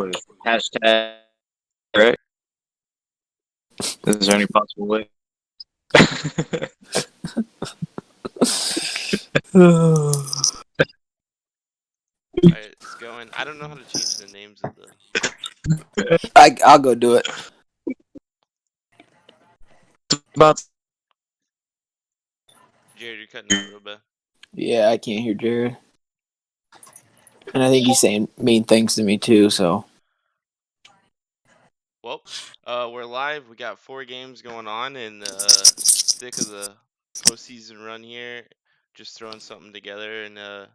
for the hashtag, right? Is there any possible way? All right, it's going. I don't know how to change the names of the. I'll go do it. About Jared, you're cutting out real bad. Yeah, I can't hear Jared. And I think he's saying mean things to me too, so. Well, we're live. We got 4 games going on in the thick of the postseason run here. Just throwing something together, and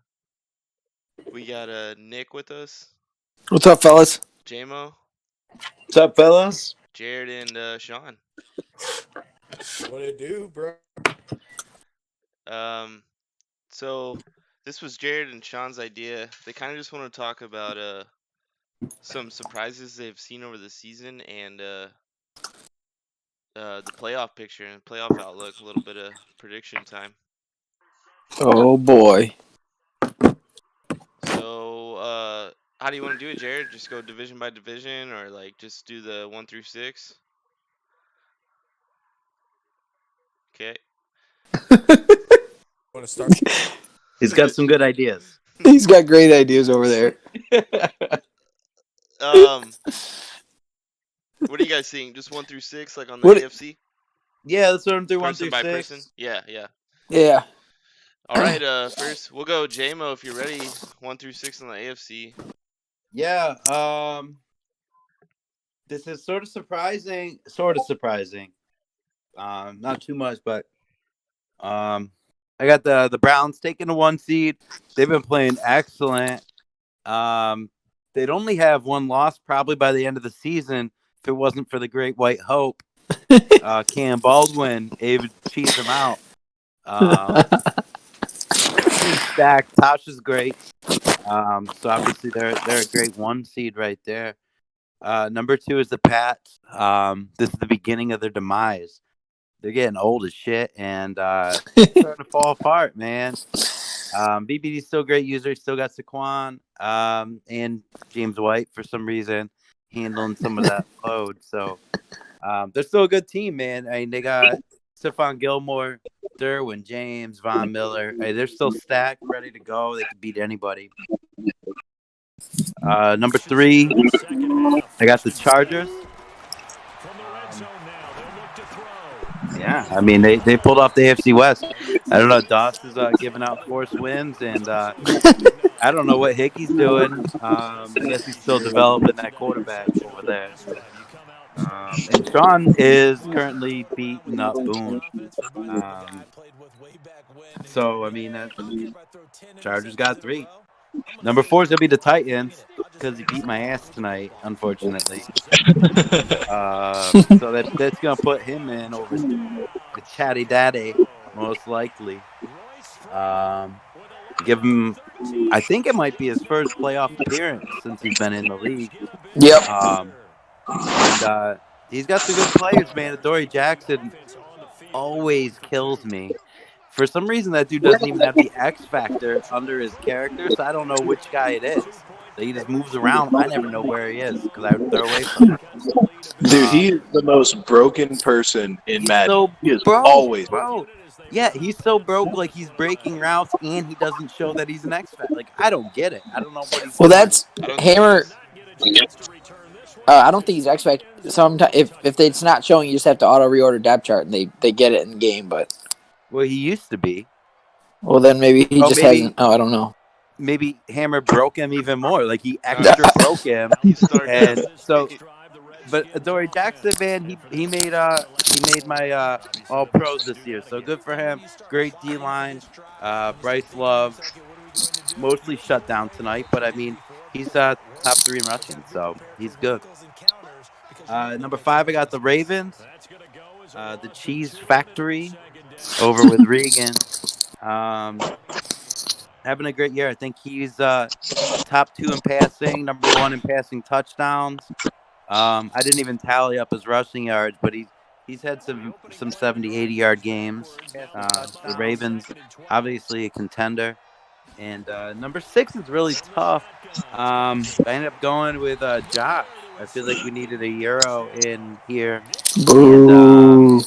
we got Nick with us, What's up, fellas? JMO, What's up, fellas? Jared, and Sean. What it do, bro? So this was Jared and Sean's idea. They kind of just want to talk about some surprises they've seen over the season and the playoff picture and playoff outlook. A little bit of prediction time. Oh boy. So how do you want to do it, Jared? Just go division by division, or like just do the 1 through 6? Okay. Want to start? He's got some good ideas. He's got great ideas over there. What are you guys seeing? Just 1 through 6, like on the What- AFC? Yeah, let's run through 1 Person through by 6. person? Yeah. Yeah. All right, first we'll go JMO if you're ready. 1 through 6 on the AFC. Yeah, this is sort of surprising. Not too much, but I got the Browns taking the 1 seed. They've been playing excellent. They'd only have 1 loss probably by the end of the season if it wasn't for the Great White Hope. Cam Baldwin, David cheese him out. Team stacked. Tosh is great. So obviously they're a great 1 seed right there. Number 2 is the Pats. This is the beginning of their demise. They're getting old as shit and starting to fall apart, man. BBD's still a great user. He's still got Saquon and James White for some reason handling some of that load. So they're still a good team, man. I mean, they got Stephon Gilmore, Derwin James, Von Miller. Hey, they're still stacked, ready to go. They can beat anybody. Number 3, I got the Chargers. Yeah, I mean, they pulled off the AFC West. I don't know. Doss is giving out forced wins, and I don't know what Hickey's doing. I guess he's still developing that quarterback over there. And Sean is currently beating up Boone. So, I mean, Chargers got 3. Number 4 is going to be the Titans because he beat my ass tonight, unfortunately. So that's going to put him in over the Chatty Daddy, most likely. Give him, I think it might be his first playoff appearance since he's been in the league. Yep. And he's got some good players, man. Adoree Jackson always kills me. For some reason, that dude doesn't even have the X factor under his character, so I don't know which guy it is. He just moves around. I never know where he is because I would throw away from him. Dude, he is the most broken person in Madden. So He is broke, always bro. Yeah, he's so broke, like he's breaking routes, and he doesn't show that he's an X factor. Like, I don't get it. I don't know what he's Well, doing. that's Hammer. I don't think he's X Factor. Sometimes if it's not showing, you just have to auto reorder depth chart, and they get it in game. But Well, he used to be. well, then maybe he just hasn't. Oh, I don't know. Maybe Hammer broke him even more. Like he extra broke him, and so. But Adoree Jackson, man, he made my All Pros this year, so good for him. Great D line. Bryce Love mostly shut down tonight, but I mean he's top 3 in rushing, so he's good. Number 5, I got the Ravens, the Cheese Factory, over with Regan. Having a great year. I think he's top 2 in passing, number 1 in passing touchdowns. I didn't even tally up his rushing yards, but he's had some 70, 80-yard games. The Ravens, obviously a contender. And number 6 is really tough. I ended up going with Josh. I feel like we needed a Euro in here. And Boo.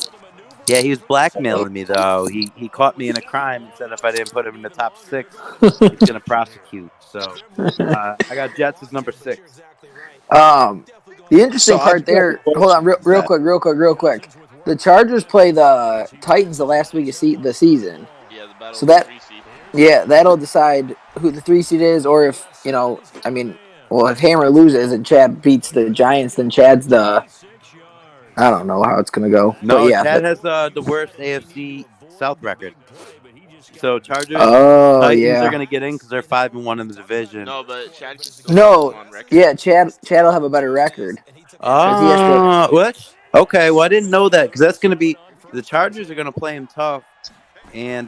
yeah, he was blackmailing me though. He caught me in a crime and said if I didn't put him in the top 6, he's gonna prosecute. So I got Jets as number 6. The interesting So I've part got a there. Hold on, question. real quick. The Chargers play the Titans the last week of the season, Yeah, the battle so of the that 3 seed. that'll decide who the 3 seed is, or if I mean, well, if Hammer loses and Chad beats the Giants, then Chad's the. I don't know how it's gonna go, but No, yeah. Chad has the worst AFC South record. So Chargers, Oh Titans are yeah. gonna get in because they're 5-1 in the division. No, but Chad can still beat them No, on record. yeah. Chad'll have a better record because he has to. What? Okay, well I didn't know that because that's gonna be the Chargers are gonna play him tough. And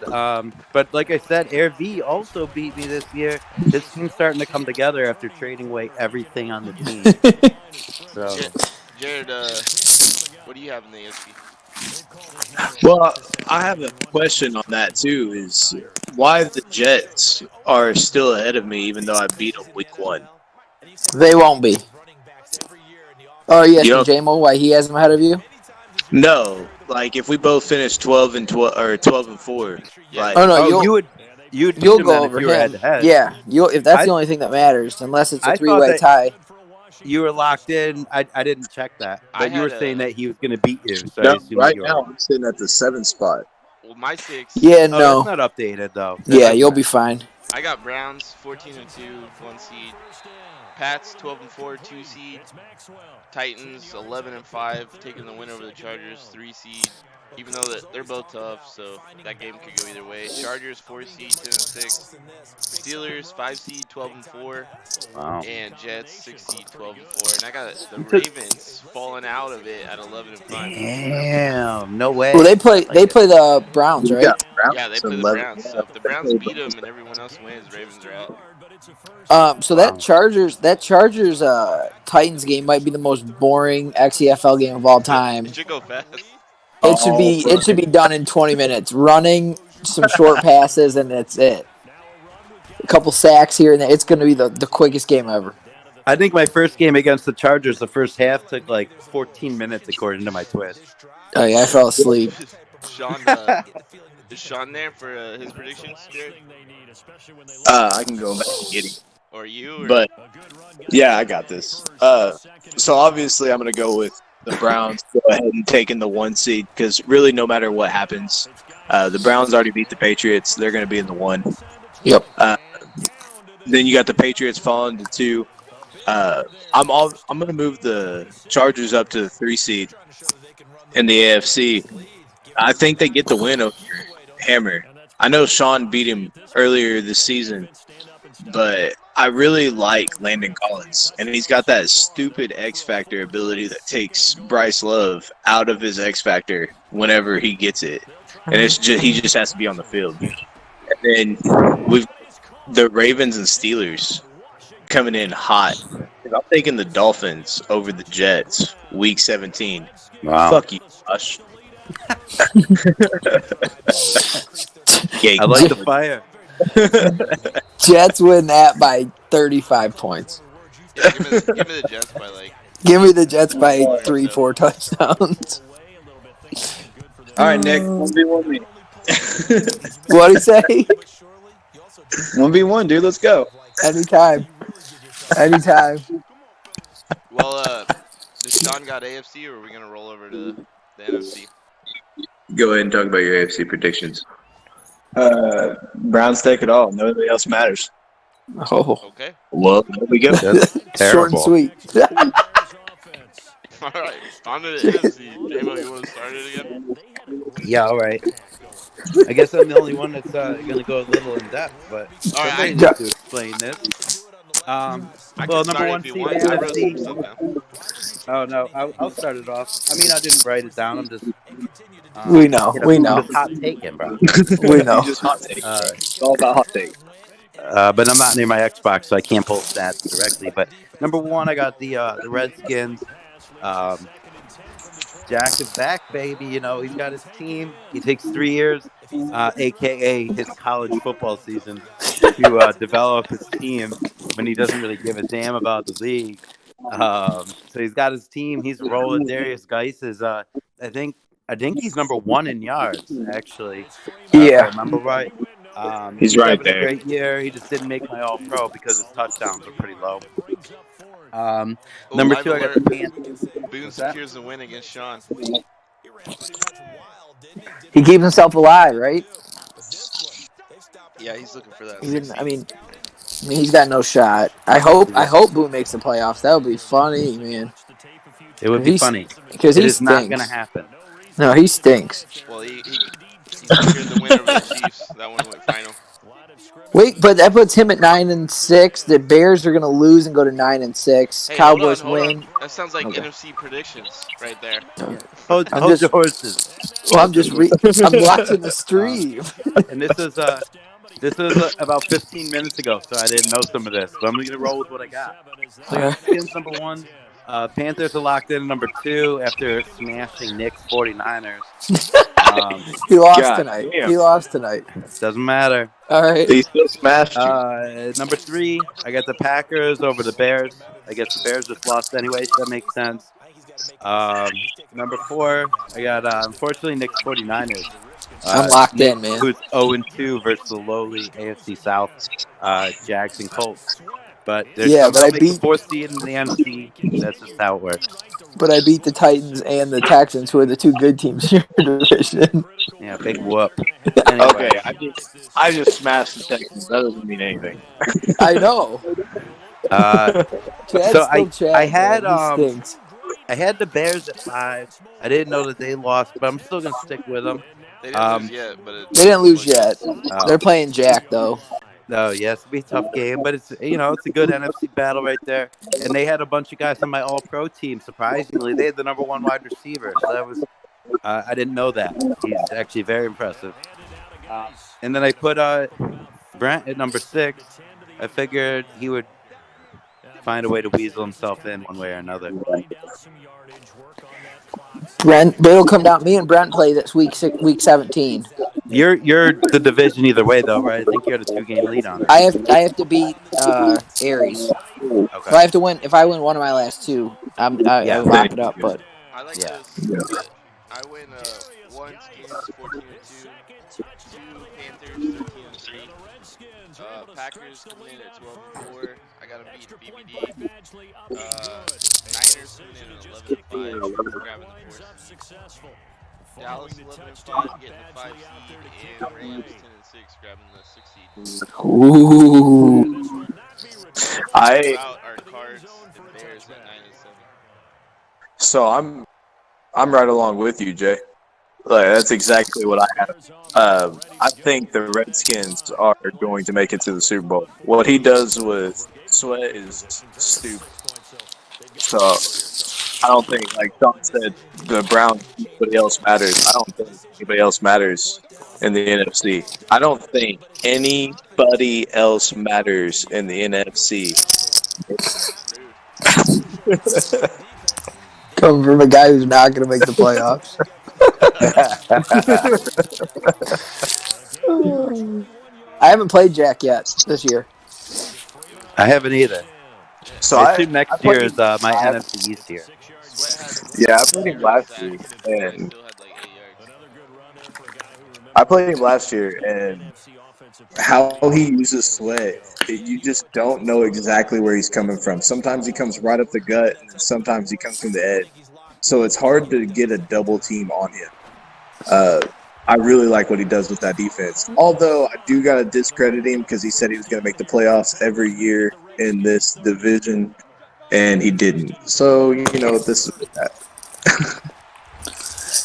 but like I said, Air V also beat me this year. His team's starting to come together after trading away everything on the team. So Jared, what do you have in the AFC? Well, I have a question on that too. Is why the Jets are still ahead of me, even though I beat them week 1. They won't be. Oh, you You asking know, J-Mo why he has him ahead of you? no. Like if we both finish 12-12 or 12-4, Yeah. like Oh no, you'd beat you'll him go then if over you were head him. to head. Yeah, you'll if that's I the only thing that matters, unless it's a I thought three-way that tie. you were locked in. I didn't check that, I but you were had saying a that he was going to beat you, so I no. assume that Right you were now, wrong. I'm sitting at the 7th spot. well, my 6. Yeah, Oh, that's no. not updated though. That Yeah, doesn't you'll be matter. fine. I got Browns 14-2, 1 seed. Pats 12-4, 2 seed. Titans 11-5, taking the win over the Chargers 3 seed. Even though they're both tough, so that game could go either way. Chargers 4 seed 10-6. Steelers 5 seed 12-4. Wow. And Jets 6 seed 12-4. And I got the You took. Ravens falling out of it at 11-5. Damn. No Well, way. they I play like it. the Browns, We right? got Browns Yeah, they play the 11. Browns. Yeah, So if the they Browns play beat them Browns. and everyone else wins, Ravens are out. So Wow. that Chargers Titans game might be the most boring XCFL game of all time. It should go fast. Oh, It should be done in 20 minutes. Running some short passes and that's it. A couple sacks here and there. It's going to be the quickest game ever. I think my first game against the Chargers, the first half took like 14 minutes according to my Twitch. Oh yeah, I fell asleep. Sean, is Sean there for his predictions, Jared? I can go back and get him. Or you? Or... But yeah, I got this. So obviously, I'm gonna go with the Browns. Go ahead and take in the 1 seed because really, no matter what happens, the Browns already beat the Patriots. They're gonna be in the 1. Yep. Then you got the Patriots falling to 2. I'm gonna move the Chargers up to the 3 seed in the AFC. I think they get the win over Hammer. I know Sean beat him earlier this season, but I really like Landon Collins, and he's got that stupid X Factor ability that takes Bryce Love out of his X Factor whenever he gets it, and he just has to be on the field. And then we've the Ravens and Steelers coming in hot. I'm taking the Dolphins over the Jets, Week 17. Wow. Fuck you, Josh. I like the fire. Jets win that by 35 points. Yeah, give me the Jets by like... Give me the Jets by Or 3-4 touchdowns. All right, Nick. 1v1 me. What'd he say? 1v1, dude. Let's go. Anytime. Well, does Sean got AFC, or are we going to roll over to the NFC? Go ahead and talk about your AFC predictions. Browns take it all. Nobody else matters. Oh, Okay. Well, there we go. That's short and terrible. sweet. All right. On to the NFC. J-Mo, you want to start it again? Yeah, all right. I guess I'm the only one that's going to go a little in depth, but All right, somebody I- needs to explain this. I Well, can number start 1 if you seed want. I wrote some AFC. stuff down. Oh no, I'll start it off. I mean, I didn't write it down. I'm just. We know. I'm just hot taking, bro. We know. You just hot take. It's all about hot take. But I'm not near my Xbox, so I can't pull stats directly. But number 1, I got the Redskins. Jack is back, baby. You know, he's got his team. He takes 3 years, aka his college football season. to develop his team when he doesn't really give a damn about the league. So he's got his team. He's rolling. Darius Geis is, I think, he's number 1 in yards actually, if I Yeah. remember right. He's He's right having a there. great year. He just didn't make my All Pro because his touchdowns are pretty low. Oh, Number live 2, I got alert. the Panthers. Boone What's that? secures the win against Sean. He keeps himself alive, right? Yeah, he's looking for that Even, 60. I mean, he's got no shot. I hope Boone makes the playoffs. That would be funny, man. It would be funny. Because It he is not going to stinks. happen. No, he stinks. Well, he secured the win over the Chiefs. That one went final. Wait, but that puts him at 9-6. The Bears are gonna lose and go to 9-6. Hey, Cowboys hold on. win. That sounds like Okay. NFC predictions right there. Hold I'm your just, horses. well, I'm watching the Um, stream. and this was about 15 minutes ago, so I didn't know some of this, but I'm gonna roll with what I got. So I got the Skins number 1. Panthers are locked in number 2 after smashing Knicks 49ers. He lost God tonight. damn. He lost tonight. Doesn't matter. All right. He still smashed you. Number 3, I got the Packers over the Bears. I guess the Bears just lost anyway, so that makes sense. Number 4, I got unfortunately Knicks 49ers. I'm locked Nick, in, man. who's 0-2 versus the lowly AFC South Jags and Colts. But they're Yeah, but somehow I make the beat 4th seed in the NFC. That's just how it works. the Titans and the Texans, who are the 2 good teams in your division. Yeah, big whoop. Anyway, Okay, I just smashed the Texans. That doesn't mean anything. I know. Chad's so still Chad. I had man. He stinks. I had the Bears at 5. I didn't know that they lost, but I'm still gonna stick with them. They didn't lose yet, but They didn't lose yet. Oh. They're playing Jack though. No, yes, it'll be a tough game, but it's it's a good NFC battle right there. And they had a bunch of guys on my All-Pro team. Surprisingly, they had the number 1 wide receiver, so that was I didn't know that. He's actually very impressive. And then I put Brent at number 6. I figured he would find a way to weasel himself in one way or another. Brent, but it'll come down. Me and Brent play this week 17. You're the division either way, though, right? I think you're the 2-game lead on it. I have to beat Aries. Okay. So I have to win. If I win one of my last 2, I lock it up. But I like Yeah. this bet. I win 1 Skins 14-2, 2 Panthers 13-3. Packers coming in at 12-4. I got them beating BBD. Niners coming in at 11-5, grabbing the 4 seed. Dallas 11-5, getting the 5 seed, and Rams 10-6, grabbing the 6 seed. ooh, Out are Cards and Bears at 9-7. So I'm right along with you, Jay. Like, that's exactly what I have. I think the Redskins are going to make it to the Super Bowl. What he does with Sweat is stupid. So I don't think, like Sean said, the Browns, anybody else matters. I don't think anybody else matters in the NFC. I don't think anybody else matters in the NFC. coming from a guy who's not going to make the playoffs. I haven't played Jack yet this year. I haven't either. So I assume next year is my NFC East year. Sweat had Yeah, I 7 played him last sacks, year, but and still had like 8 yards. I played him last year, and how he uses Sweat, you just don't know exactly where he's coming from. Sometimes he comes right up the gut, and then sometimes he comes from the edge. So it's hard to get a double team on him. I really like what he does with that defense. Although I do got to discredit him because he said he was going to make the playoffs every year in this division, and he didn't. So, this is that.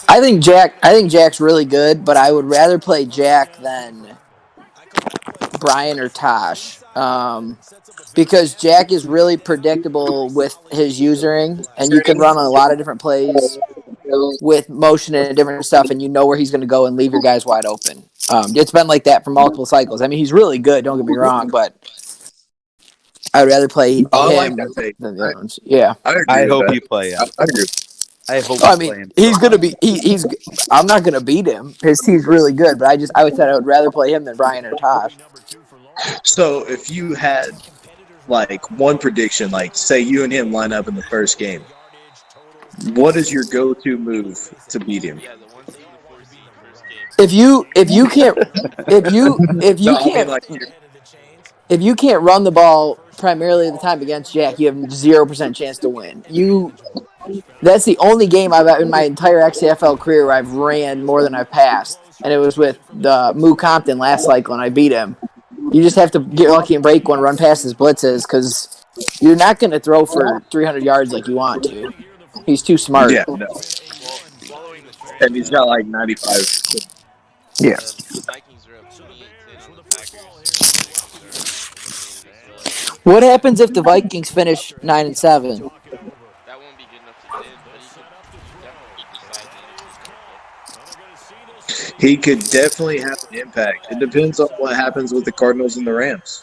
I think Jack's really good, but I would rather play Jack than Brian or Tosh. Because Jack is really predictable with his usering, and you can run on a lot of different plays with motion and different stuff, and you know where he's going to go and leave your guys wide open. It's been like that for multiple cycles. I mean, he's really good, don't get me wrong, but I would rather play him like that take. than the other ones. Yeah. I hope you play him. I agree. I hope I you play mean, him. he's going to be he's I'm not going to beat him. His team's really good, but I would say I would rather play him than Brian or Tosh. So if you had like one prediction, like say you and him line up in the first game, what is your go-to move to beat him? Yeah, the 1 seed, the 4 seed, first game. If you can't No, I mean like if you can't run the ball primarily at the time against Jack, you have 0% chance to win. That's the only game I've in my entire XCFL career where I've ran more than I've passed, and it was with Moo Compton last cycle, and I beat him. You just have to get lucky and break one, run past his blitzes, because you're not going to throw for 300 yards like you want to. He's too smart. yeah, no. Well, following the trend, And he's got like 95. Yeah. the Vikings are up 28-10 on the Packers. Their predictions are eliminated as well. What happens if the Vikings finish 9-7? That won't be good enough to get in, but he definitely could decide the NFC. He could definitely have an impact. It depends on what happens with the Cardinals and the Rams.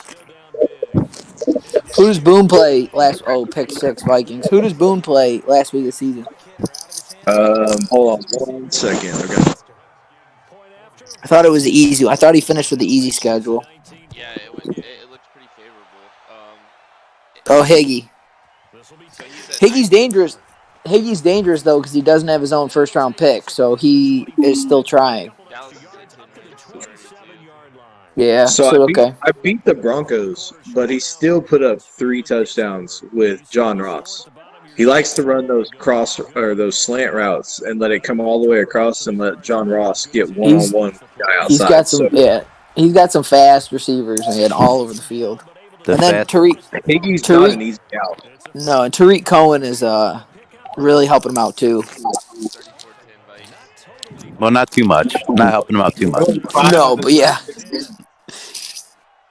Who does Boone play last? Oh, pick 6 Vikings. Who does Boone play last week of the season? Hold on 1 second. Okay. I thought it was easy. I thought he finished with the easy schedule. Yeah, it looks pretty favorable. Oh, Higgy. So he's at Higgy's dangerous. Higgy's dangerous though because he doesn't have his own first round pick, so he is still trying. Dallas is at 10 wins already too. Yeah. So okay. I beat the Broncos, but he still put up 3 touchdowns with John Ross. He likes to run those those slant routes and let it come all the way across and let John Ross get one-on-one with the guy outside. He's got some he's got some fast receivers and all over the field. The and then Higgy's not an easy out. No, and Tariq Cohen is really helping him out too. 34-10 Vikes. Well, not too much. Not helping him out too much. No, but yeah.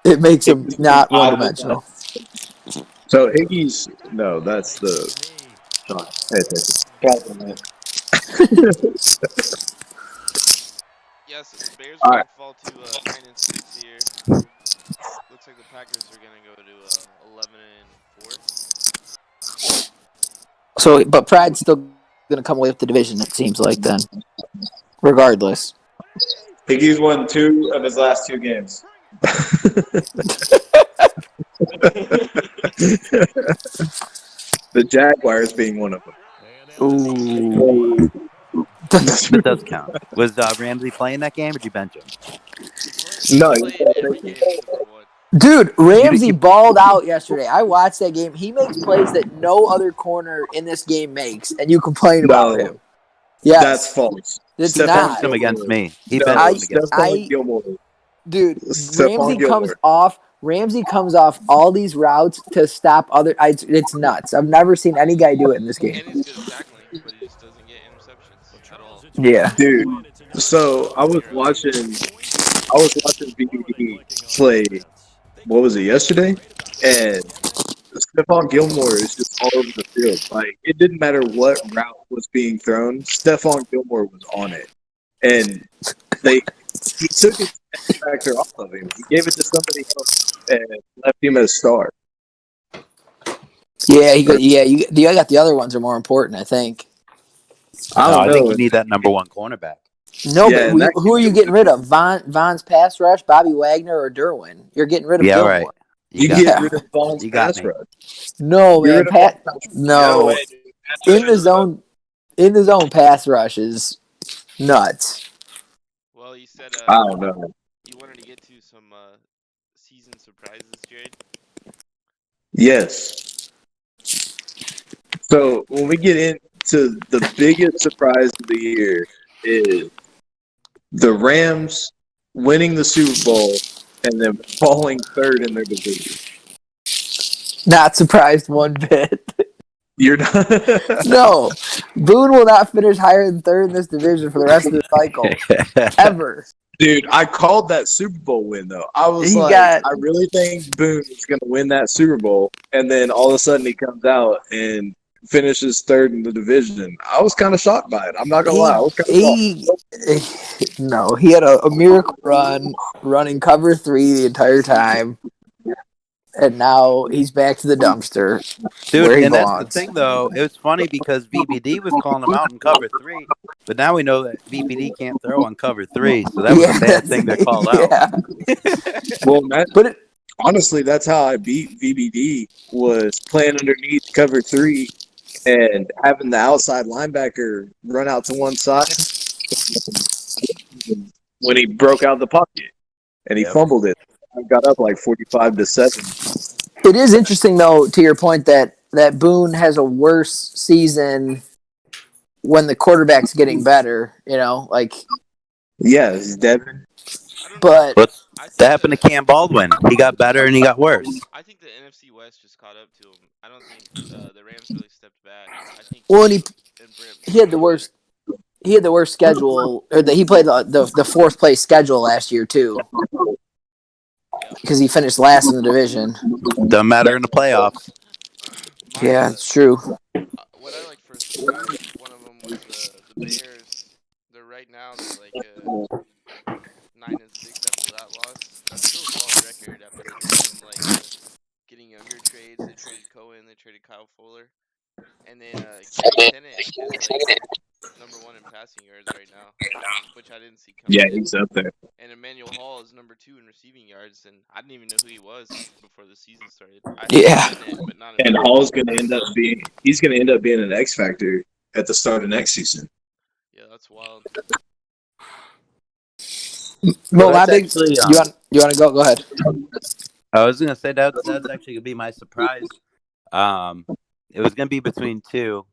It makes him not one-dimensional. So Higgy's that's the Yes, the Bears All are right. going to fall to 9-6 here. Looks like the Packers are going to go to 11-4. So, but Pride's still going to come away with the division. It seems like then, regardless. Higgy's won 2 of his last 2 games. The Jaguars being one of them. Ooh. It does count. Was Ramsey playing that game or did you bench him? No, He played every game except for one. Dude, Ramsey balled out yesterday. I watched that game. He makes plays that no other corner in this game makes, and you complain about him. Yes. That's false. It's Stephon not. Benched him against me. He No, benched him against me. Stephon Gilmore. Dude, Stephon Gilmore. Ramsey comes off all these routes to stop other. It's nuts. I've never seen any guy do it in this game. And he's good at tackling, but he just doesn't get interceptions at all. Yeah. Dude, so I was watching BBD play, what was it, yesterday? And Stephon Gilmore is just all over the field. Like, it didn't matter what route was being thrown, Stephon Gilmore was on it. And he took his factor off of him. He gave it to somebody else and left him as star. Yeah, you got the other ones are more important, I think. I think you need that number 1 cornerback. No, yeah, but who are you getting rid of? Von's pass rush, Bobby Wagner, or Derwin? You're getting rid of Gilmore. Right. You get rid of Von's pass rush. No, man. No. In the zone pass rush is nuts. Well, you said I don't know. You wanted to get to some season surprises, Jared? Yes. So when we get into the biggest surprise of the year is the Rams winning the Super Bowl and then falling 3rd in their division. Not surprised one bit. You're not. No, Boone will not finish higher than 3rd in this division for the rest of the cycle, ever. Dude, I called that Super Bowl win though. I was I really think Boone is going to win that Super Bowl, and then all of a sudden he comes out and finishes 3rd in the division. I was kind of shocked by it. I'm not gonna lie. I was kind of No, he had a miracle run, running cover 3 the entire time. And now he's back to the dumpster. Dude, and that's the thing, though. It was funny because VBD was calling him out in cover 3, but now we know that VBD can't throw on cover 3, so that was a bad thing to call out. Well, Honestly, that's how I beat VBD, was playing underneath cover 3 and having the outside linebacker run out to one side when he broke out the pocket and he fumbled it. I got up like 45-7. It is interesting, though, to your point that Boone has a worse season when the quarterback's getting better. Like. Yeah, it's Devin. I don't know. But But I think that happened to Cam Baldwin. He got better and he got worse. I think the NFC West just caught up to him. I don't think the Rams really stepped back. I think well, he and Brent he had the played worst. He had the worst schedule, or he played the fourth place schedule last year too, better. Yep. because he finished last in the division. Doesn't matter in the playoffs. Yeah, it's true. What I like for a surprise, one of them was the Bears. They're right now they're like 9-6 after that loss. That's still a solid record after they did some like getting younger trades. They traded Cohen, they traded Kyle Fuller, and then Kenny Pickett is like #1 in passing yards right now, which I didn't see coming. Yeah, he's up there. And Emmanuel Hall is #2 in receiving yards, and I didn't even know who he was before the season started. I Yeah. had it, but not in And fantasy. Hall's going to end up being an X factor at the start of next season. Yeah, that's wild. Well, my that's big. actually, You want to go? Go ahead. I was gonna say that's actually gonna be my surprise. It was gonna be between two,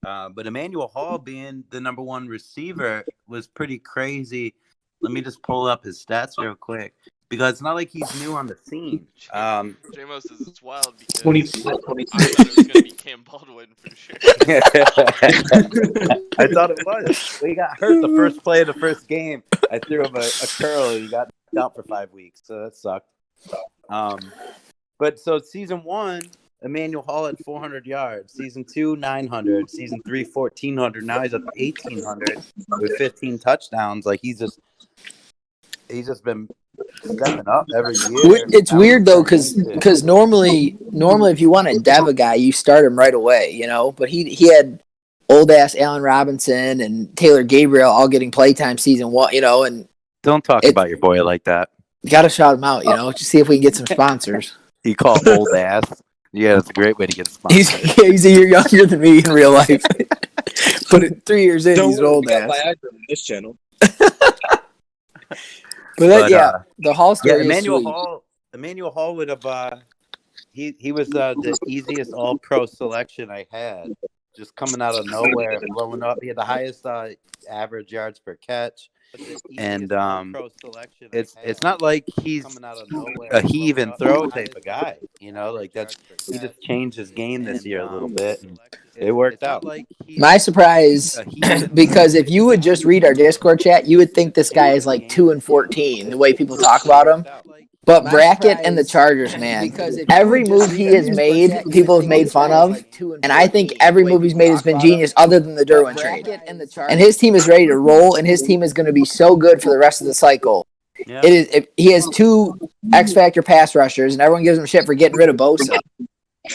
but Emmanuel Hall being the #1 receiver was pretty crazy. Let me just pull up his stats real quick because it's not like he's new on the scene. J-Mo says it's wild because 24, I thought it was going to be Cam Baldwin for sure. I thought it was. We got hurt the first play of the first game. I threw him a curl and he got out for 5 weeks, so that sucked. But so season 1, Emmanuel Hall at 400 yards. Season 2, 900. Season 3, 1,400. Now he's up to 1,800 with 15 touchdowns. Like he's just been stepping up every year. It's weird though, because normally if you want to dev a guy, you start him right away, But he had old ass Allen Robinson and Taylor Gabriel all getting playtime season 1, and Don't talk about your boy like that. you got to shout him out, Just see if we can get some sponsors. You call old ass. Yeah, that's a great way to get sponsored. He's a year younger than me in real life. But 3 years in, he's an old ass. on this channel. But the Hall story. Yeah, Emmanuel Hall would have. He was the easiest All-Pro selection I had. Just coming out of nowhere, blowing up. He had the highest average yards per catch, and it's not like he's a heave and throw type of guy. Like that's he just changed his game this year a little bit, and it worked out. My surprise, because if you would just read our Discord chat, you would think this guy is like 2-14, the way people talk about him. But Brackett and the Chargers, man, every move he has made, people have made fun of, and I think every move he's made has been genius, other than the Derwin trade. And his team is ready to roll, and his team is going to be so good for the rest of the cycle. Yeah. He has 2 X Factor pass rushers, and everyone gives him shit for getting rid of Bosa.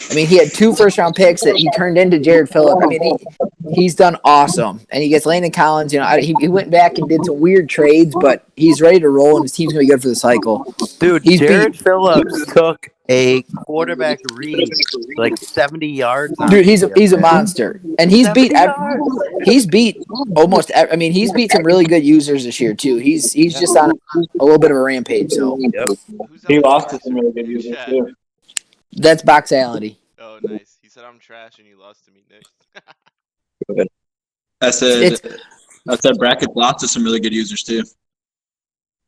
I mean, he had 2 first-round picks that he turned into Jared Phillip. I mean, he's done awesome. And he gets Landon Collins. He went back and did some weird trades, but he's ready to roll, and his team's going to be good for the cycle. Dude, Jared Phillips took a quarterback read like 70 yards. Dude, he's a monster. And he's beat almost – I mean, he's beat some really good users this year, too. He's just on a little bit of a rampage. So He lost to some really good users, too. that's boxality. Oh, nice. He said I'm trash and you lost to me, Nick. I said Brackett lost to some really good users, too.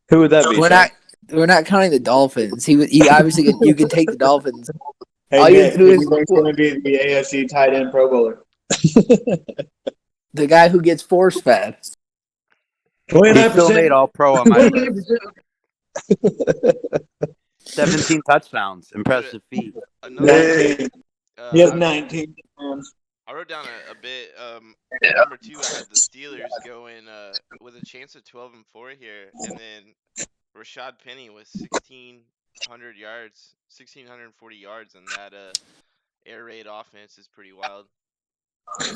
Who would that be? We're not counting the Dolphins. He obviously you could take the Dolphins. Hey, all you Nick, have to do is who's going to be the AFC tight end Pro Bowler? the guy who gets force fed. He still made All-Pro on my list. 17 touchdowns. Impressive feat. He has 19. I wrote down a bit. Number 2, I had the Steelers going with a chance of 12-4 here, and then Rashad Penny with 1,640 yards, and that air raid offense is pretty wild.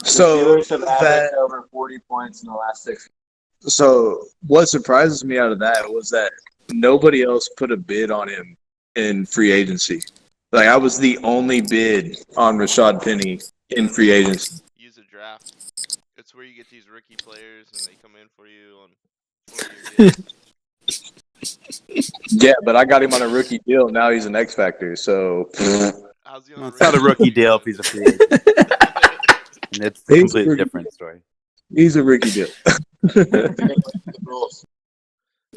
So Steelers have added over 40 points in the last 6. So what surprises me out of that was that nobody else put a bid on him in free agency. Like I was the only bid on Rashad Penny in free agency. Use a draft. It's where you get these rookie players and they come in for you on 4-year deals. Yeah, but I got him on a rookie deal. Now he's an X Factor. So How's he on Well, it's not a rookie deal if he's a free agent. And it's a He's completely rookie. different story. he's a rookie deal. Another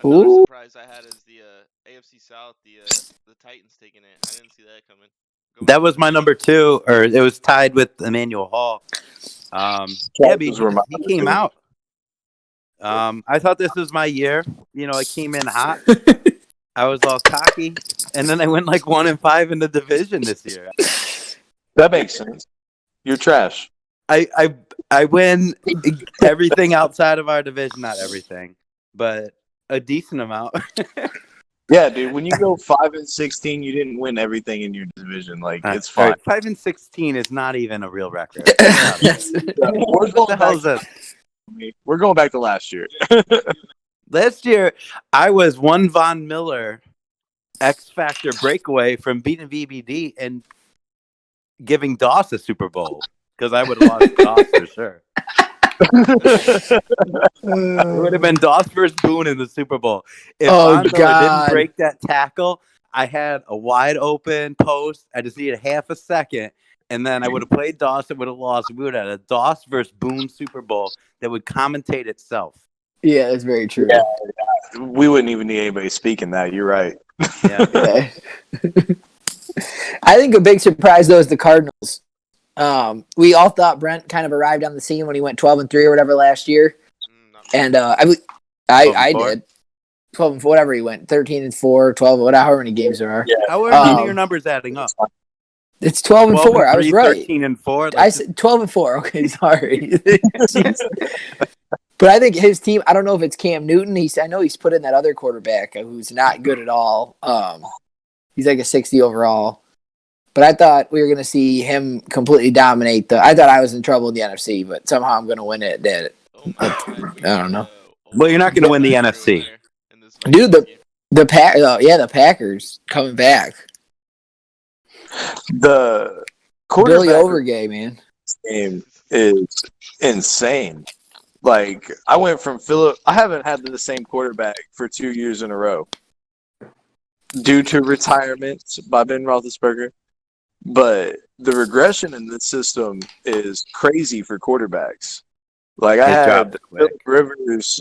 Ooh. surprise I had is the AFC South, the Titans taking it. I didn't see that coming. That was my number 2, or it was tied with Emmanuel Hall. Yeah, Those were my he number came two. out. I thought this was my year. I came in hot. I was all cocky, and then I went like 1-5 in the division this year. That makes sense. You're trash. I win everything outside of our division, not everything, but a decent amount. Yeah, dude. When you go 5-16, you didn't win everything in your division. Like it's All fine. right, 5-16 is not even a real record. We're What going the hell is back. this? We're going back to last year. Last year, I was one Von Miller X Factor breakaway from beating VBD and giving Doss a Super Bowl because I would have lost Doss for sure. It would have been Doss versus Boone in the Super Bowl. If Von Miller didn't break that tackle, I had a wide open post. I just needed half a second, and then I would have played Doss. It would have lost. We would have had a Doss versus Boone Super Bowl that would commentate itself. Yeah, that's very true. Yeah. We wouldn't even need anybody speaking that. You're right. Yeah. Yeah. I think a big surprise though is the Cardinals. We all thought Brent kind of arrived on the scene when he went 12-3 or whatever last year, and I 12-4? did 12-4, whatever he went 13-4, 12, whatever, however many games there are. Yeah. How are none of your numbers adding up? It's 12-4. I was right. 13-4. I said 12-4. Okay, sorry. But I think his team. I don't know if it's Cam Newton. I know he's put in that other quarterback who's not good at all. He's like a 60 overall. But I thought we were going to see him completely dominate I thought I was in trouble in the NFC, but somehow I'm going to win it. Oh my God. I don't know. Well, you're not going to win the NFC. Dude, the Packers coming back. The Billy quarterback Overgay, man. game is insane. Like I went from Philip. I haven't had the same quarterback for 2 years in a row due to retirement by Ben Roethlisberger. But the regression in this system is crazy for quarterbacks. Like I had Philip Rivers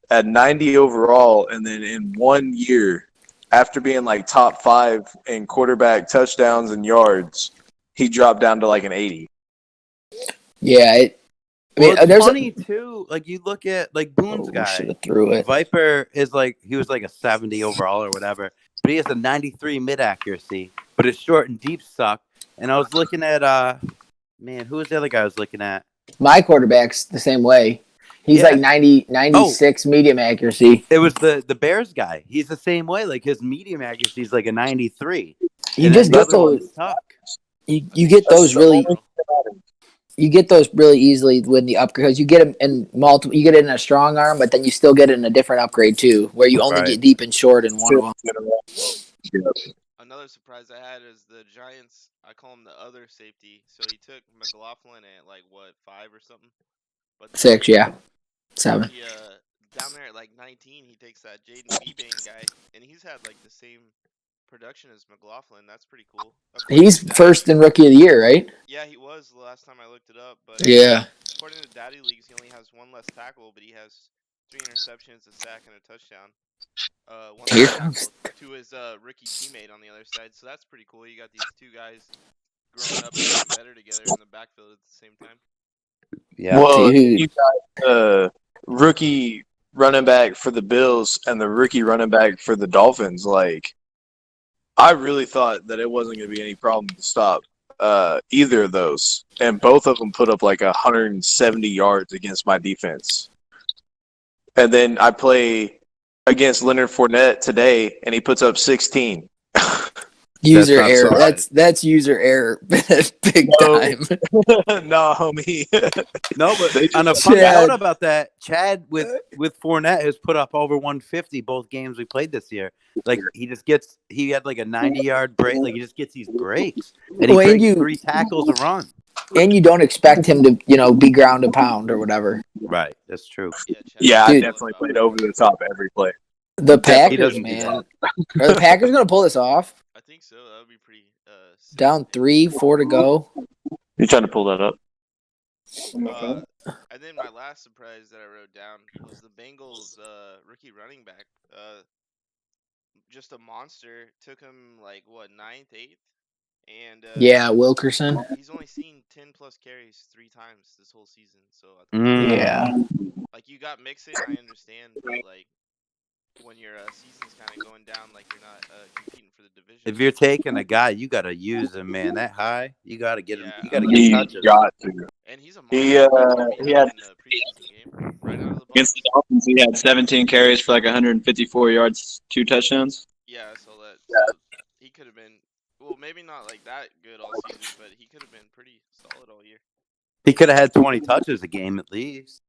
at 90 overall, and then in 1 year, after being like top 5 in quarterback touchdowns and yards, he dropped down to like an 80. Yeah, it's funny too. Like you look at like Boone's guy, threw it. Viper is like he was like a 70 overall or whatever, but he has a 93 mid accuracy, but his short and deep suck. And I was looking at who was the other guy I was looking at? My quarterback's the same way. He's like 96 medium accuracy. It was the Bears guy. He's the same way. Like his medium accuracy is like a 93. You just get those. You get those really. You get those really easily when the upgrade, because you get them in multiple. You get it in a strong arm, but then you still get it in a different upgrade too, where you only get deep and short in one of them. Another surprise I had is the Giants. I call him the other safety. So he took McLaughlin at like 5 or something. But 6, yeah, 7. He, down there at like 19, he takes that Jaden Beebane guy, and he's had like the same production as McLaughlin. That's pretty cool. He's first in Rookie of the Year, right? Yeah, he was the last time I looked it up. But yeah, according to Daddy Leagues, he only has 1 less tackle, but he has 3 interceptions, a sack, and a touchdown. Here comes to his rookie teammate on the other side. So that's pretty cool. You got these 2 guys growing up and getting better together in the backfield at the same time. Yeah. Well, you got the rookie running back for the Bills and the rookie running back for the Dolphins. Like, I really thought that it wasn't going to be any problem to stop either of those. And both of them put up like 170 yards against my defense. And then I play against Leonard Fournette today, and he puts up 16. User not error. so That's user error, big No. time. No, homie. No, but They on a just- fun Chad. note about that, Chad with Fournette has put up over 150 both games we played this year. Like he had like a 90-yard break. Like he just gets these breaks, and he Well, and breaks you- 3 tackles a run. And you don't expect him to, be ground and pound or whatever. Right, that's true. Yeah, I Dude. definitely played over the top every play. The He Packers, doesn't do man. Are the Packers going to pull this off? I think so. That would be pretty. Sick. Down 3-4 to go. You trying to pull that up? And then my last surprise that I wrote down was the Bengals rookie running back. Just a monster. Took him like what, 9th, 8th, and Yeah, Wilkerson. he's only seen 10 plus carries 3 times this whole season. So I thought Yeah. like you got Mixon, I understand, but like when your season's kind of going down, like you're not competing for the division. If you're taking a guy, you got to use him, man. That high, you got to get him. Yeah. You got to get You touches. got to. And he's a He, monster. he had- in the preseason game right out of the box. Against the Dolphins, he had 17 carries for like 154 yards, 2 touchdowns. Yeah, so that so he could have been maybe not like that good all season, but he could have been pretty solid all year. He could have had 20 touches a game at least.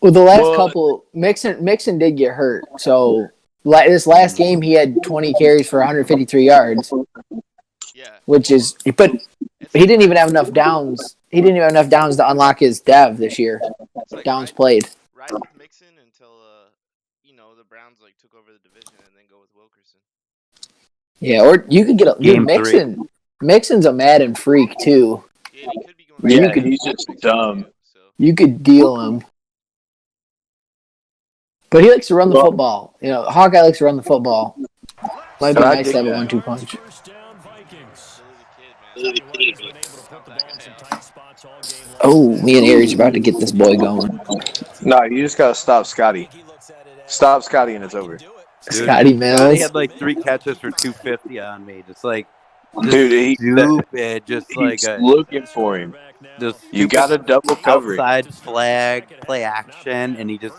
Well, the last couple, Mixon did get hurt. So this last game, he had 20 carries for 153 yards, Yeah. but he didn't even have enough downs. He didn't even have enough downs to unlock his dev this year. It's like Downs played. Ride with Mixon until the Browns like took over the division and then go with Wilkerson. Yeah, or you could get Game Mixon. Mixon's a Madden freak too. Yeah, he could be going. Yeah, You could- he's just dumb. So You could deal him, but he likes to run the football. Hawkeye likes to run the football. Might be So I nice to dig have a that. 1-2 punch. First down, Vikings. Billy the kid, man. Oh, me and Aries are about to get this boy going. No, you just got to stop Scotty. Stop Scotty and it's over. Dude, Scotty Mills. He had like 3 catches for 250 on me. Just like Dude, stupid. Just like he's a looking for him. just You got to double cover it. outside flag, play action, and he just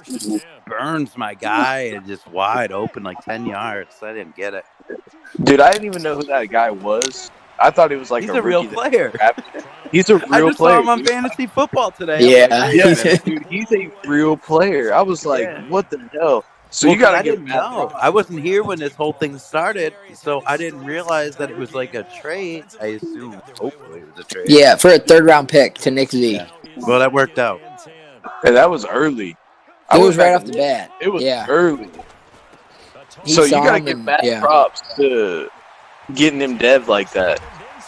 burns my guy and just wide open like 10 yards. I didn't get it. Dude, I didn't even know who that guy was. I thought he was like He's a a real rookie. player. He's a I real just player. saw him on dude. fantasy football today. Yeah. Yeah, dude, he's a real player. I was like, Yeah. what the hell? So Well, you got I to get didn't know. I wasn't here when this whole thing started, so I didn't realize that it was like a trade. I assumed, hopefully, it was a trade. Yeah, for a 3rd-round pick to Nick Z. Yeah. Well, that worked out. And that was early. It was right off the bat. It was Yeah. early. He So you saw got to him give and- mad yeah. props to getting him dev like that.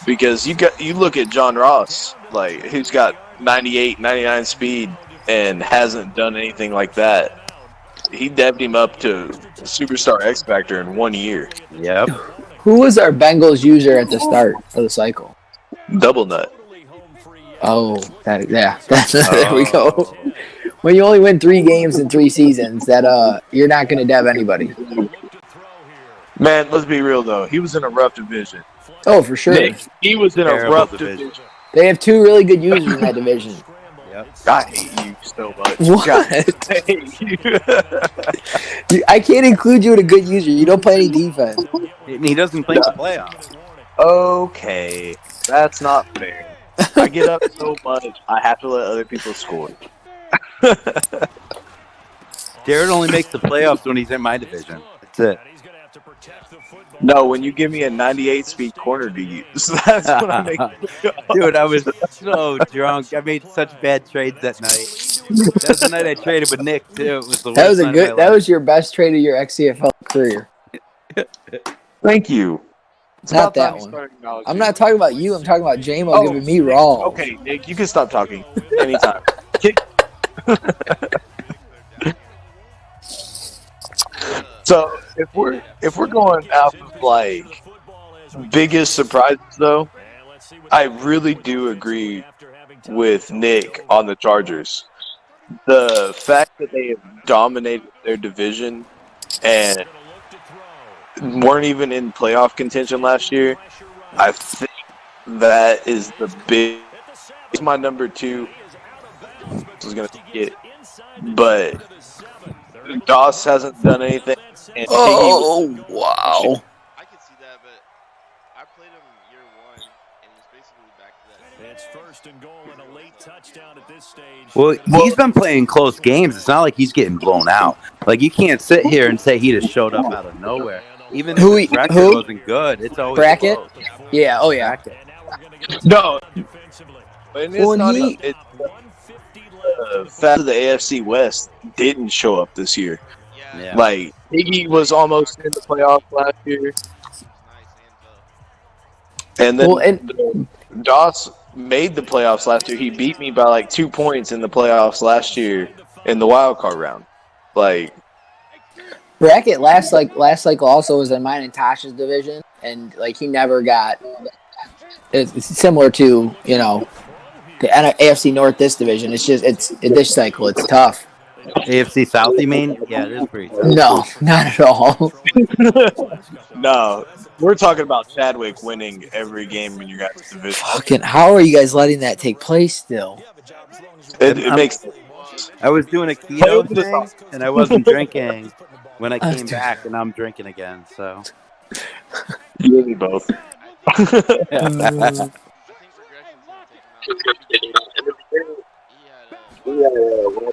Because you look at John Ross, like who's got 98, 99 speed and hasn't done anything like that. He devved him up to superstar X Factor in 1 year. Yep. Who was our Bengals user at the start of the cycle? Double nut. Oh, there we go. Oh. When you only win 3 games in 3 seasons, that you're not going to dev anybody. Man, let's be real though. He was in a rough division. Oh, for sure. Nick, he was in a Terrible rough division. division. They have 2 really good users in that division. Yep. I hate you so much. What? God, I hate you. I can't include you in a good user. You don't play any defense. And he doesn't think the playoffs. Okay, that's not fair. I get up so much, I have to let other people score. Jared only makes the playoffs when he's in my division. That's it. No, when you give me a 98 speed corner to use, that's when I make. Dude, I was so drunk. I made such bad trades that night. That was the night I traded with Nick too. It was the That worst was a night of good. my That life. was your best trade of your XCFL career. Thank you. It's Not about that time you one. started acknowledging I'm me. not talking about you. I'm talking about JMO Oh, giving me raw. Okay, Nick, you can stop talking anytime. Kick. So if we're going out of like biggest surprises though, I really do agree with Nick on the Chargers. The fact that they have dominated their division and weren't even in playoff contention last year, I think that is the big. It's my number 2. I was gonna get, but Doss hasn't done anything. And Oh wow! I could see that, but Well, he's been playing close games. It's not like he's getting blown out. Like, you can't sit here and say he just showed up out of nowhere. Even if his record wasn't good, it's always Bracket? close. Yeah. Oh yeah. Bracket. No, and it's Well, not. he- It's fact that the AFC West didn't show up this year. Yeah. Like Iggy was almost in the playoffs last year, and then Well, and Doss made the playoffs last year. He beat me by like 2 points in the playoffs last year in the wild card round. Like bracket last cycle also was in mine and Tasha's division, and like he never got. It's similar to the AFC North this division. It's just this cycle it's tough. AFC South, you mean? Yeah, it is pretty tough. No, not at all. no, we're talking about Chadwick winning every game in your guys' division. Fucking, how are you guys letting that take place still? It makes. I was doing a keto thing, and I wasn't drinking when I came back, and I'm drinking again. So You and me both. I think regression's gonna take him out. He had a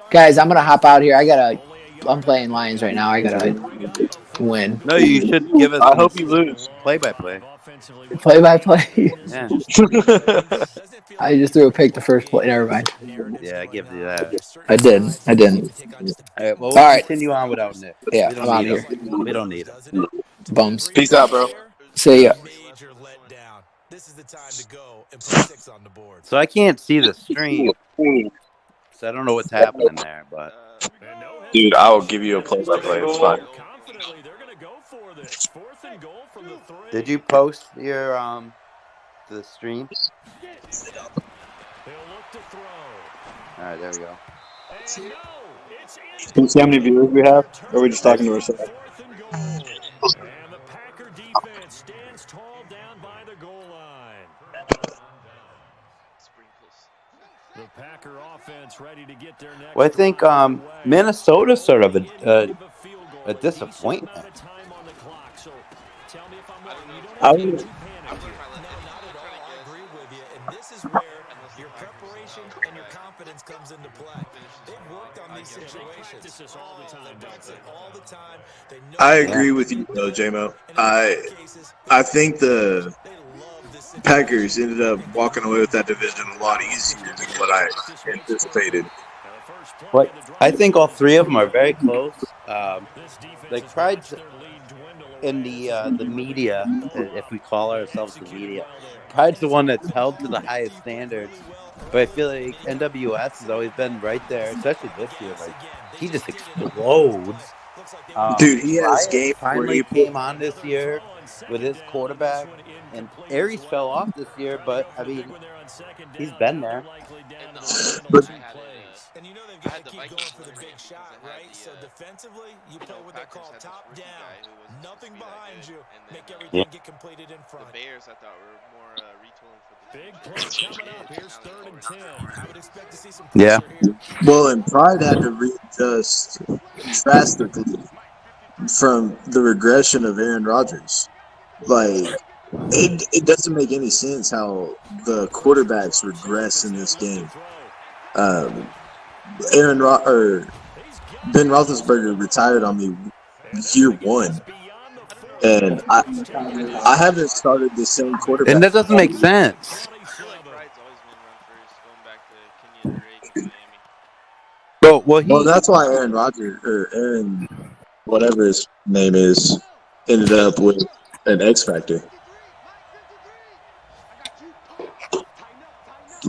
Guys, I'm gonna hop out here. I'm playing Lions right now. I gotta win. no, you should give us. I hope you lose. Play-by-play. Play by play. Yeah, I just threw a pick the first play. Never mind. yeah, I give you that. I didn't. All right, well, we'll All right. continue on without Nick. Yeah, we I'm don't out need here. him. We don't need him. Bums. Peace out, bro. See ya. So I can't see the stream, so I don't know what's happening there. But Dude, I will give you a play-by-play. It's fine. did you post your the stream? All right, there we go. Can you see how many viewers we have? Or are we just talking to ourselves? And the Packer defense stands tall down by the goal line. The Packer offense ready to get their next. Well, I think Minnesota's sort of a disappointment. I would, I agree with you, though, J-Mo. I think the Packers ended up walking away with that division a lot easier than what I anticipated. But I think all three of them are very close. Like Pride's in the media, if we call ourselves the media. Pride's the one that's held to the highest standards. But I feel like NWS has always been right there, especially this year. Like he just explodes. Dude, he has Ryan game finally where he came on this year with his quarterback, and Aries fell off this year, but I mean, he's been there. But- And you know they've got to keep going for the big shot, right? So defensively, you play what they call top down. Nothing behind you. Make everything get completed in front. The Bears, I thought, were more retooling for the Big play coming up. Here's 3rd and 10. I would expect to see some Yeah. pressure here. Well, and Pride had to readjust drastically from the regression of Aaron Rodgers. Like, it doesn't make any sense how the quarterbacks regress in this game. Ben Roethlisberger retired on me year 1, and I haven't started the same quarterback. And that doesn't make sense. Pride's always been run first, going back to Kenyon Drake in Miami. Well, that's why Aaron Rodgers or Aaron, whatever his name is, ended up with an X Factor.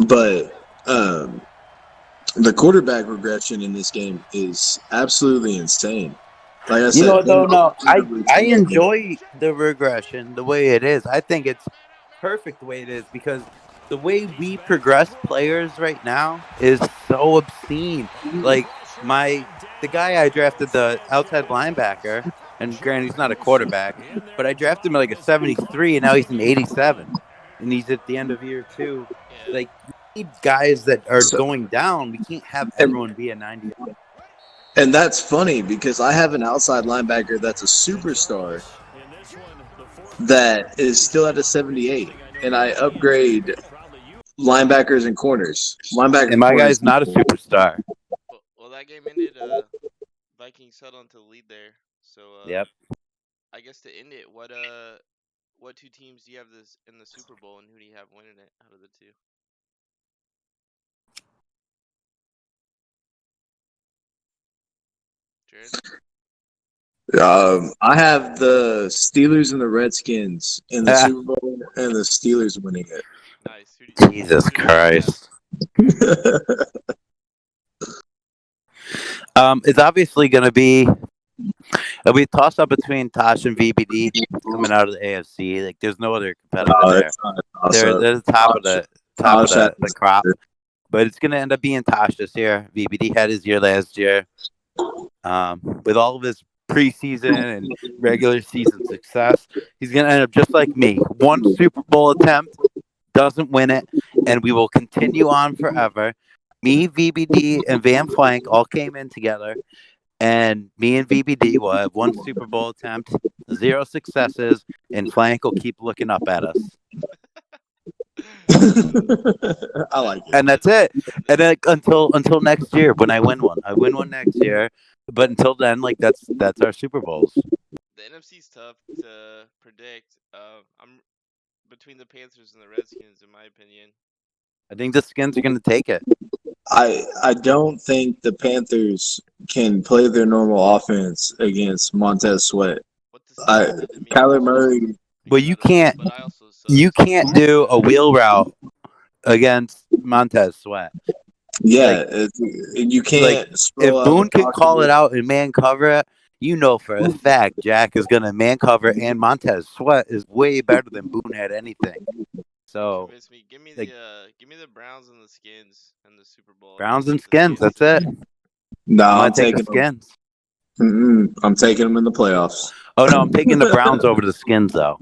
But the quarterback regression in this game is absolutely insane. Like I said, I enjoy the regression the way it is. I think it's perfect the way it is because the way we progress players right now is so obscene. Like the guy I drafted, the outside linebacker, and granted he's not a quarterback, but I drafted him at like a 73, and now he's an 87, and he's at the end of year 2. Like we need guys that are going down. We can't have everyone be a 90. And that's funny because I have an outside linebacker that's a superstar, that is still at a 78, and I upgrade linebackers and corners. Linebacker And my corners. guy's not a superstar. Well, that game ended. Vikings held on to the lead there. So Yep. I guess to end it, what two teams do you have this in the Super Bowl, and who do you have winning it out of the two? Jared? I have the Steelers and the Redskins in the Super Bowl, and the Steelers winning it. Nice. Jesus Christ. It's obviously going to be a toss up between Tosh and VBD coming out of the AFC. Like, there's no other competitor there. They're the top of the crop. But it's going to end up being Tosh this year. VBD had his year last year. With all of his preseason and regular season success, he's going to end up just like me. One Super Bowl attempt, doesn't win it, and we will continue on forever. Me, VBD, and Van Flank all came in together, and me and VBD will have one Super Bowl attempt, 0 successes, and Flank will keep looking up at us. I like it. And that's it. And then until next year when I win one. I win one next year. But until then, like that's our Super Bowls. The NFC's tough to predict. I'm between the Panthers and the Redskins, in my opinion. I think the Skins are going to take it. I don't think the Panthers can play their normal offense against Montez Sweat. Kyler Murray. Well, you can't do a wheel route against Montez Sweat. Yeah, you can't. If Boone can call it out and man cover it, you know for a fact Jack is going to man cover, and Montez Sweat is way better than Boone had anything. So give me the Browns and the Skins in the Super Bowl. Browns and Skins, that's it. No, I'm taking the Skins. I'm taking them in the playoffs. Oh no, I'm taking the Browns over the Skins though.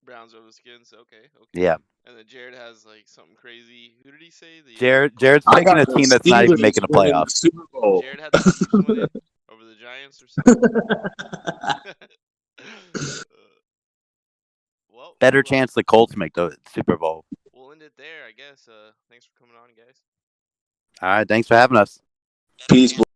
Browns over the Skins, okay. Yeah. And then Jared has like something crazy. Who did he say? Jared's taking a team that's not even making the playoffs. Super Bowl. Jared had the Chiefs winning over the Giants or something. Well, better chance the Colts make the Super Bowl. We'll end it there, I guess. Thanks for coming on, guys. All right, thanks for having us. Peace.